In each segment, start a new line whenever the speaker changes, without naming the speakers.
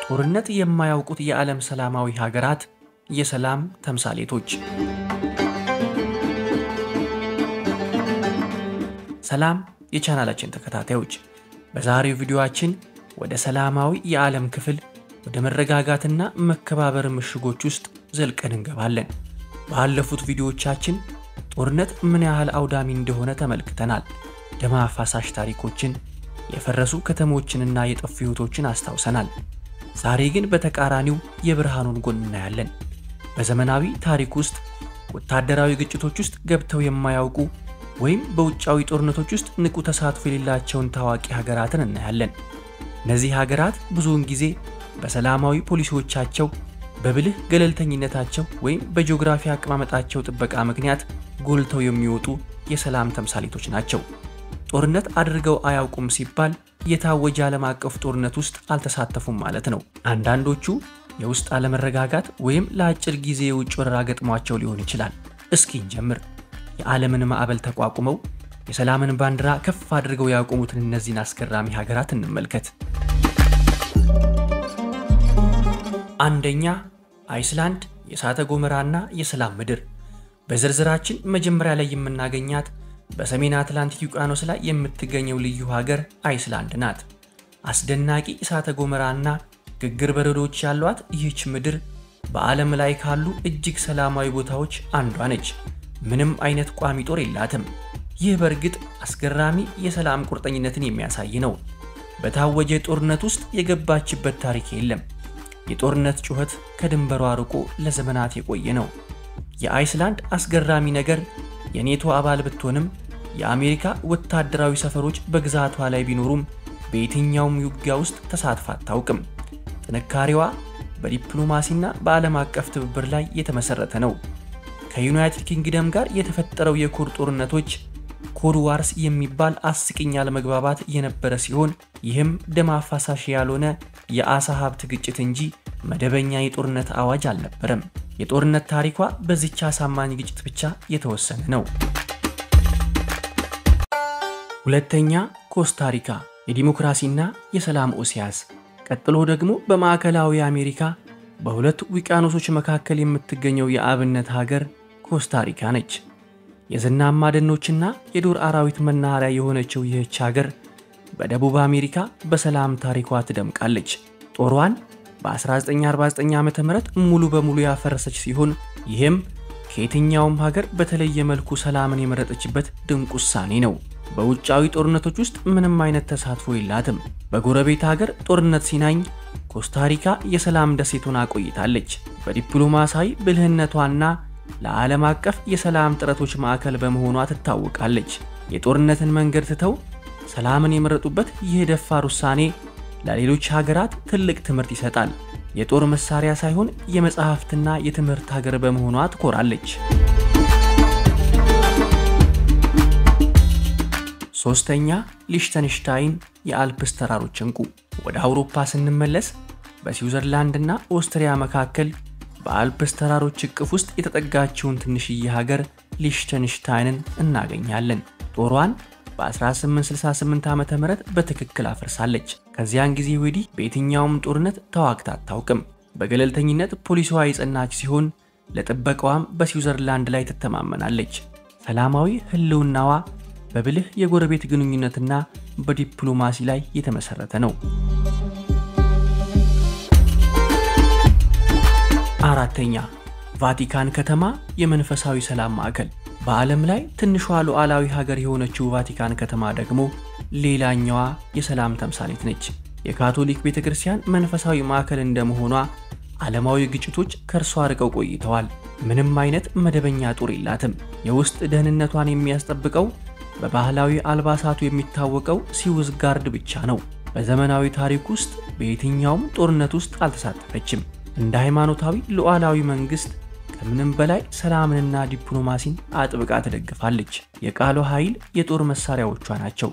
ጦርነት የማያውቁት የዓለም ሰላማዊ ሀገራት የሰላም ተምሳሌቶች። ሰላም የቻናላችን ተከታታዮች፣ በዛሬው ቪዲዮአችን ወደ ሰላማዊ የዓለም ክፍል ወደ መረጋጋትና መከባበር ምሽጎች ውስጥ ዘልቀን እንገባለን። ባለፉት ቪዲዮዎቻችን ጦርነት ምን ያህል አውዳሚ እንደሆነ ተመልክተናል። ደም አፋሳሽ ታሪኮችን፣ የፈረሱ ከተሞችንና የጠፉ ሕይወቶችን አስታውሰናል። ዛሬ ግን በተቃራኒው የብርሃኑን ጎን እናያለን። በዘመናዊ ታሪክ ውስጥ ወታደራዊ ግጭቶች ውስጥ ገብተው የማያውቁ ወይም በውጫዊ ጦርነቶች ውስጥ ንቁ ተሳትፎ የሌላቸውን ታዋቂ ሀገራትን እናያለን። እነዚህ ሀገራት ብዙውን ጊዜ በሰላማዊ ፖሊሲዎቻቸው፣ በብልህ ገለልተኝነታቸው ወይም በጂኦግራፊ አቀማመጣቸው ጥበቃ ምክንያት ጎልተው የሚወጡ የሰላም ተምሳሌቶች ናቸው። ጦርነት አድርገው አያውቁም ሲባል የታወጀ ዓለም አቀፍ ጦርነት ውስጥ አልተሳተፉም ማለት ነው። አንዳንዶቹ የውስጥ አለመረጋጋት ወይም ለአጭር ጊዜ የውጭ ወረራ ገጥሟቸው ሊሆን ይችላል። እስኪ እንጀምር። የዓለምን ማዕበል ተቋቁመው የሰላምን ባንዲራ ከፍ አድርገው ያቆሙትን እነዚህን አስገራሚ ሀገራት እንመልከት። አንደኛ፣ አይስላንድ፣ የእሳተ ገሞራና የሰላም ምድር። በዝርዝራችን መጀመሪያ ላይ የምናገኛት በሰሜን አትላንቲክ ውቅያኖስ ላይ የምትገኘው ልዩ ሀገር አይስላንድ ናት። አስደናቂ እሳተ ገሞራና ግግር በረዶች ያሏት ይህች ምድር በዓለም ላይ ካሉ እጅግ ሰላማዊ ቦታዎች አንዷ ነች። ምንም አይነት ቋሚ ጦር የላትም። ይህ በእርግጥ አስገራሚ የሰላም ቁርጠኝነትን የሚያሳይ ነው። በታወጀ ጦርነት ውስጥ የገባችበት ታሪክ የለም። የጦርነት ጩኸት ከድንበሯ ርቆ ለዘመናት የቆየ ነው። የአይስላንድ አስገራሚ ነገር የኔቶ አባል ብትሆንም የአሜሪካ ወታደራዊ ሰፈሮች በግዛቷ ላይ ቢኖሩም በየትኛውም ውጊያ ውስጥ ተሳትፋ አታውቅም። ጥንካሬዋ በዲፕሎማሲና በዓለም አቀፍ ትብብር ላይ የተመሰረተ ነው። ከዩናይትድ ኪንግደም ጋር የተፈጠረው የኮድ ጦርነቶች ኮድ ዋርስ የሚባል አስቂኝ አለመግባባት የነበረ ሲሆን ይህም ደም አፋሳሽ ያልሆነ የአሳ ሀብት ግጭት እንጂ መደበኛ የጦርነት አዋጅ አልነበረም። የጦርነት ታሪኳ በዚች አሳማኝ ግጭት ብቻ የተወሰነ ነው። ሁለተኛ፣ ኮስታሪካ፣ የዲሞክራሲና የሰላም ኦሲያስ። ቀጥሎ ደግሞ በማዕከላዊ አሜሪካ በሁለት ውቅያኖሶች መካከል የምትገኘው የአብነት ሀገር ኮስታሪካ ነች። የዝናማ ደኖችና የዱር አራዊት መናኸሪያ የሆነችው ይህች ሀገር በደቡብ አሜሪካ በሰላም ታሪኳ ትደምቃለች። ጦሯን በ1949 ዓ.ም ሙሉ በሙሉ ያፈረሰች ሲሆን ይህም ከየትኛውም ሀገር በተለየ መልኩ ሰላምን የመረጠችበት ድንቅ ውሳኔ ነው። በውጫዊ ጦርነቶች ውስጥ ምንም አይነት ተሳትፎ የላትም። በጎረቤት ሀገር ጦርነት ሲናኝ ኮስታሪካ የሰላም ደሴቱን አቆይታለች። በዲፕሎማሲያዊ ብልህነቷና ለዓለም አቀፍ የሰላም ጥረቶች ማዕከል በመሆኗ ትታወቃለች። የጦርነትን መንገድ ትተው ሰላምን የመረጡበት ይህ ደፋር ውሳኔ ለሌሎች ሀገራት ትልቅ ትምህርት ይሰጣል። የጦር መሳሪያ ሳይሆን የመጽሐፍትና የትምህርት ሀገር በመሆኗ ትኮራለች። ሶስተኛ፣ ሊሽተንሽታይን፣ የአልፕስ ተራሮች እንቁ። ወደ አውሮፓ ስንመለስ በስዊዘርላንድና ኦስትሪያ መካከል በአልፕስ ተራሮች እቅፍ ውስጥ የተጠጋችውን ትንሽዬ ሀገር ሊሽተንሽታይንን እናገኛለን። ጦሯን በ1868 ዓ.ም በትክክል አፍርሳለች። ከዚያን ጊዜ ወዲህ በየትኛውም ጦርነት ተዋግታ አታውቅም። በገለልተኝነት ፖሊሲዋ የጸናች ሲሆን ለጥበቃዋም በስዊዘርላንድ ላይ ትተማመናለች። ሰላማዊ ህልውናዋ በብልህ የጎረቤት ግንኙነትና በዲፕሎማሲ ላይ የተመሰረተ ነው። አራተኛ፣ ቫቲካን ከተማ፣ የመንፈሳዊ ሰላም ማዕከል። በዓለም ላይ ትንሿ ሉዓላዊ ሀገር የሆነችው ቫቲካን ከተማ ደግሞ ሌላኛዋ የሰላም ተምሳሌት ነች። የካቶሊክ ቤተክርስቲያን መንፈሳዊ ማዕከል እንደመሆኗ ዓለማዊ ግጭቶች ከእርሷ ርቀው ቆይተዋል። ምንም አይነት መደበኛ ጦር የላትም። የውስጥ ደህንነቷን የሚያስጠብቀው በባህላዊ አልባሳቱ የሚታወቀው ሲውዝ ጋርድ ብቻ ነው። በዘመናዊ ታሪክ ውስጥ በየትኛውም ጦርነት ውስጥ አልተሳተፈችም። እንደ ሃይማኖታዊ ሉዓላዊ መንግስት ከምንም በላይ ሰላምንና ዲፕሎማሲን አጥብቃ ትደግፋለች። የቃሏ ኃይል የጦር መሳሪያዎቿ ናቸው።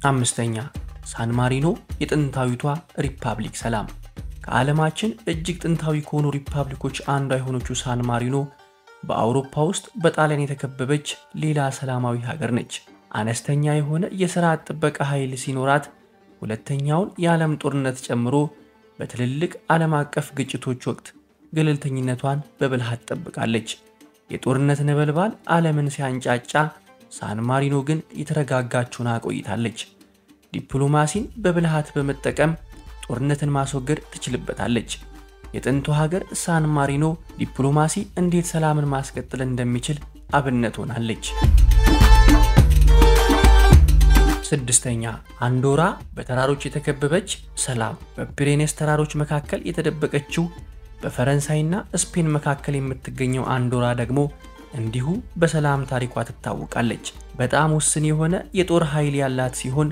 አምስተኛ፣ ሳን ማሪኖ፣ የጥንታዊቷ ሪፐብሊክ ሰላም። ከዓለማችን እጅግ ጥንታዊ ከሆኑ ሪፐብሊኮች አንዷ የሆነችው ሳን ማሪኖ በአውሮፓ ውስጥ በጣሊያን የተከበበች ሌላ ሰላማዊ ሀገር ነች። አነስተኛ የሆነ የሥራ ጥበቃ ኃይል ሲኖራት ሁለተኛውን የዓለም ጦርነት ጨምሮ በትልልቅ ዓለም አቀፍ ግጭቶች ወቅት ገለልተኝነቷን በብልሃት ጠብቃለች። የጦርነት ነበልባል ዓለምን ሲያንጫጫ፣ ሳን ማሪኖ ግን የተረጋጋችውን አቆይታለች። ዲፕሎማሲን በብልሃት በመጠቀም ጦርነትን ማስወገድ ትችልበታለች። የጥንቱ ሀገር ሳን ማሪኖ ዲፕሎማሲ እንዴት ሰላምን ማስቀጠል እንደሚችል አብነት ሆናለች። ስድስተኛ አንዶራ በተራሮች የተከበበች ሰላም። በፒሬኔስ ተራሮች መካከል የተደበቀችው በፈረንሳይና ስፔን መካከል የምትገኘው አንዶራ ደግሞ እንዲሁ በሰላም ታሪኳ ትታወቃለች። በጣም ውስን የሆነ የጦር ኃይል ያላት ሲሆን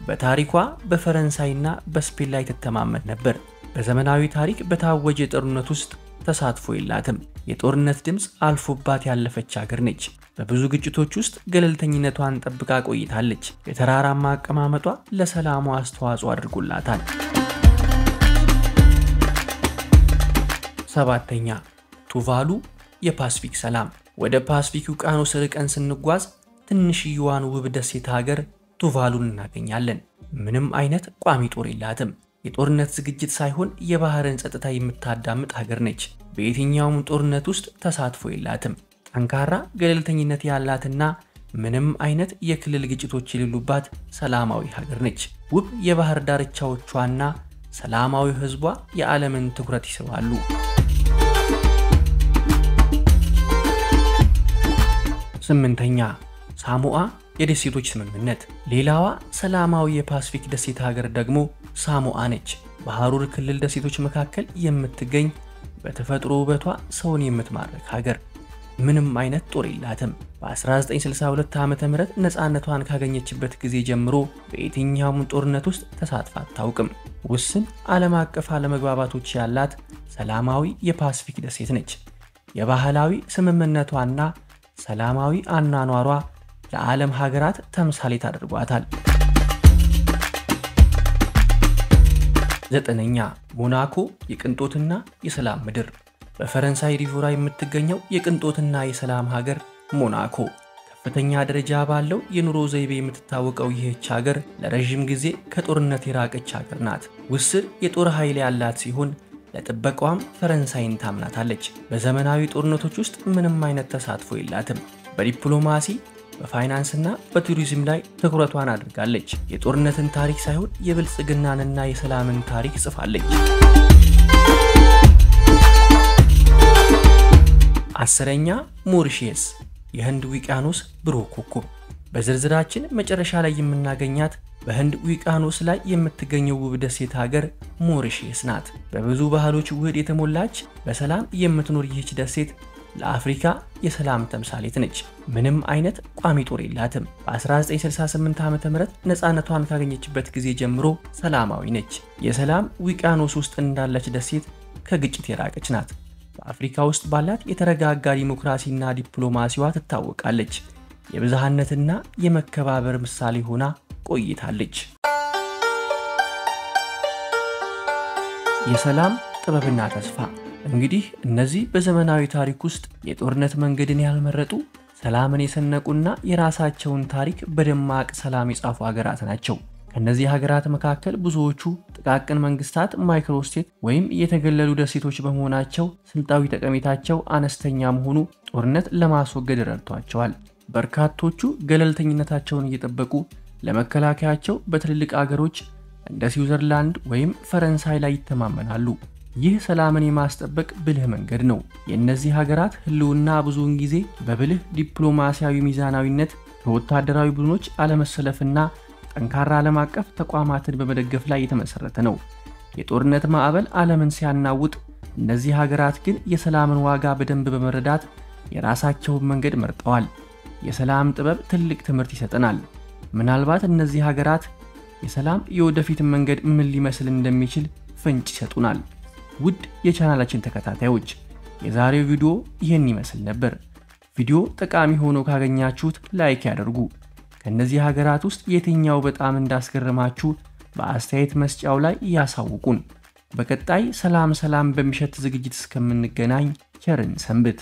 በታሪኳ በፈረንሳይና በስፔን ላይ ትተማመን ነበር። በዘመናዊ ታሪክ በታወጀ ጦርነት ውስጥ ተሳትፎ የላትም። የጦርነት ድምጽ አልፎባት ያለፈች ሀገር ነች። በብዙ ግጭቶች ውስጥ ገለልተኝነቷን ጠብቃ ቆይታለች። የተራራማ አቀማመጧ ለሰላሙ አስተዋጽኦ አድርጎላታል። ሰባተኛ ቱቫሉ የፓሲፊክ ሰላም። ወደ ፓሲፊክ ውቅያኖስ ርቀን ስንጓዝ ትንሽዬዋን ውብ ደሴት ሀገር ቱቫሉን እናገኛለን። ምንም አይነት ቋሚ ጦር የላትም። የጦርነት ዝግጅት ሳይሆን የባህርን ጸጥታ የምታዳምጥ ሀገር ነች። በየትኛውም ጦርነት ውስጥ ተሳትፎ የላትም። ጠንካራ ገለልተኝነት ያላትና ምንም አይነት የክልል ግጭቶች የሌሉባት ሰላማዊ ሀገር ነች። ውብ የባህር ዳርቻዎቿና ሰላማዊ ሕዝቧ የዓለምን ትኩረት ይስባሉ። ስምንተኛ ሳሞአ የደሴቶች ስምምነት። ሌላዋ ሰላማዊ የፓሲፊክ ደሴት ሀገር ደግሞ ሳሞአ ነች። በሐሩር ክልል ደሴቶች መካከል የምትገኝ በተፈጥሮ ውበቷ ሰውን የምትማርክ ሀገር። ምንም አይነት ጦር የላትም። በ1962 ዓ.ም ነፃነቷን ካገኘችበት ጊዜ ጀምሮ በየትኛውም ጦርነት ውስጥ ተሳትፋ አታውቅም። ውስን ዓለም አቀፍ አለመግባባቶች ያላት ሰላማዊ የፓሲፊክ ደሴት ነች። የባህላዊ ስምምነቷና ሰላማዊ አኗኗሯ ለዓለም ሀገራት ተምሳሌት አድርጓታል። ዘጠነኛ ሞናኮ የቅንጦትና የሰላም ምድር። በፈረንሳይ ሪቮራ የምትገኘው የቅንጦትና የሰላም ሀገር ሞናኮ ከፍተኛ ደረጃ ባለው የኑሮ ዘይቤ የምትታወቀው ይህች ሀገር ለረጅም ጊዜ ከጦርነት የራቀች ሀገር ናት። ውስን የጦር ኃይል ያላት ሲሆን ለጥበቃዋም ፈረንሳይን ታምናታለች። በዘመናዊ ጦርነቶች ውስጥ ምንም አይነት ተሳትፎ የላትም። በዲፕሎማሲ በፋይናንስና በቱሪዝም ላይ ትኩረቷን አድርጋለች። የጦርነትን ታሪክ ሳይሆን የብልጽግናንና የሰላምን ታሪክ ጽፋለች። አስረኛ ሞሪሼስ የህንድ ውቅያኖስ ብሩህ ኮከብ። በዝርዝራችን መጨረሻ ላይ የምናገኛት በህንድ ውቅያኖስ ላይ የምትገኘው ውብ ደሴት ሀገር ሞሪሼስ ናት። በብዙ ባህሎች ውህድ የተሞላች በሰላም የምትኖር ይህች ደሴት ለአፍሪካ የሰላም ተምሳሌት ነች። ምንም አይነት ቋሚ ጦር የላትም። በ1968 ዓ.ም ነፃነቷን ካገኘችበት ጊዜ ጀምሮ ሰላማዊ ነች። የሰላም ውቅያኖስ ውስጥ እንዳለች ደሴት ከግጭት የራቀች ናት። በአፍሪካ ውስጥ ባላት የተረጋጋ ዲሞክራሲና ዲፕሎማሲዋ ትታወቃለች። የብዝሃነትና የመከባበር ምሳሌ ሆና ቆይታለች። የሰላም ጥበብና ተስፋ። እንግዲህ እነዚህ በዘመናዊ ታሪክ ውስጥ የጦርነት መንገድን ያልመረጡ ሰላምን የሰነቁና የራሳቸውን ታሪክ በደማቅ ሰላም የጻፉ ሀገራት ናቸው። ከነዚህ ሀገራት መካከል ብዙዎቹ ጥቃቅን መንግስታት ማይክሮስቴት ወይም የተገለሉ ደሴቶች በመሆናቸው ስልጣዊ ጠቀሜታቸው አነስተኛ መሆኑ ጦርነት ለማስወገድ ረድቷቸዋል። በርካቶቹ ገለልተኝነታቸውን እየጠበቁ ለመከላከያቸው በትልልቅ አገሮች እንደ ስዊዘርላንድ ወይም ፈረንሳይ ላይ ይተማመናሉ። ይህ ሰላምን የማስጠበቅ ብልህ መንገድ ነው። የእነዚህ ሀገራት ህልውና ብዙውን ጊዜ በብልህ ዲፕሎማሲያዊ ሚዛናዊነት፣ በወታደራዊ ቡድኖች አለመሰለፍና ጠንካራ ዓለም አቀፍ ተቋማትን በመደገፍ ላይ የተመሰረተ ነው። የጦርነት ማዕበል ዓለምን ሲያናውጥ፣ እነዚህ ሀገራት ግን የሰላምን ዋጋ በደንብ በመረዳት የራሳቸውን መንገድ መርጠዋል። የሰላም ጥበብ ትልቅ ትምህርት ይሰጠናል። ምናልባት እነዚህ ሀገራት የሰላም የወደፊት መንገድ ምን ሊመስል እንደሚችል ፍንጭ ይሰጡናል። ውድ የቻናላችን ተከታታዮች የዛሬው ቪዲዮ ይህን ይመስል ነበር። ቪዲዮ ጠቃሚ ሆኖ ካገኛችሁት ላይክ ያድርጉ። ከነዚህ ሀገራት ውስጥ የትኛው በጣም እንዳስገረማችሁ በአስተያየት መስጫው ላይ ያሳውቁን። በቀጣይ ሰላም በሚሸት ዝግጅት እስከምንገናኝ ቸርን ሰንብት።